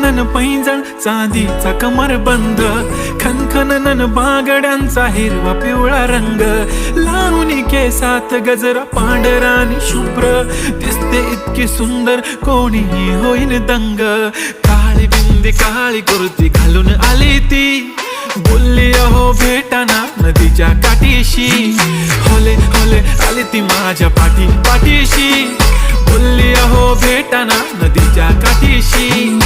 खनखनन पैंजण चांदीचा कमरबंद, खनखनन बागड्यांचा हिरवा पिवळा रंग, लावणी केसात गजरा पांढरा आणि शुभ्र, दिसते इतकी सुंदर कोणीही होईल दंग. काळी बिंदी काळी कुर्ती घालून आली ती, बोलली अहो भेटाना नदीच्या काठीशी, होले होले आली ती माझ्या पाठीशी, बोलली अहो भेटाना नदीच्या काठीशी.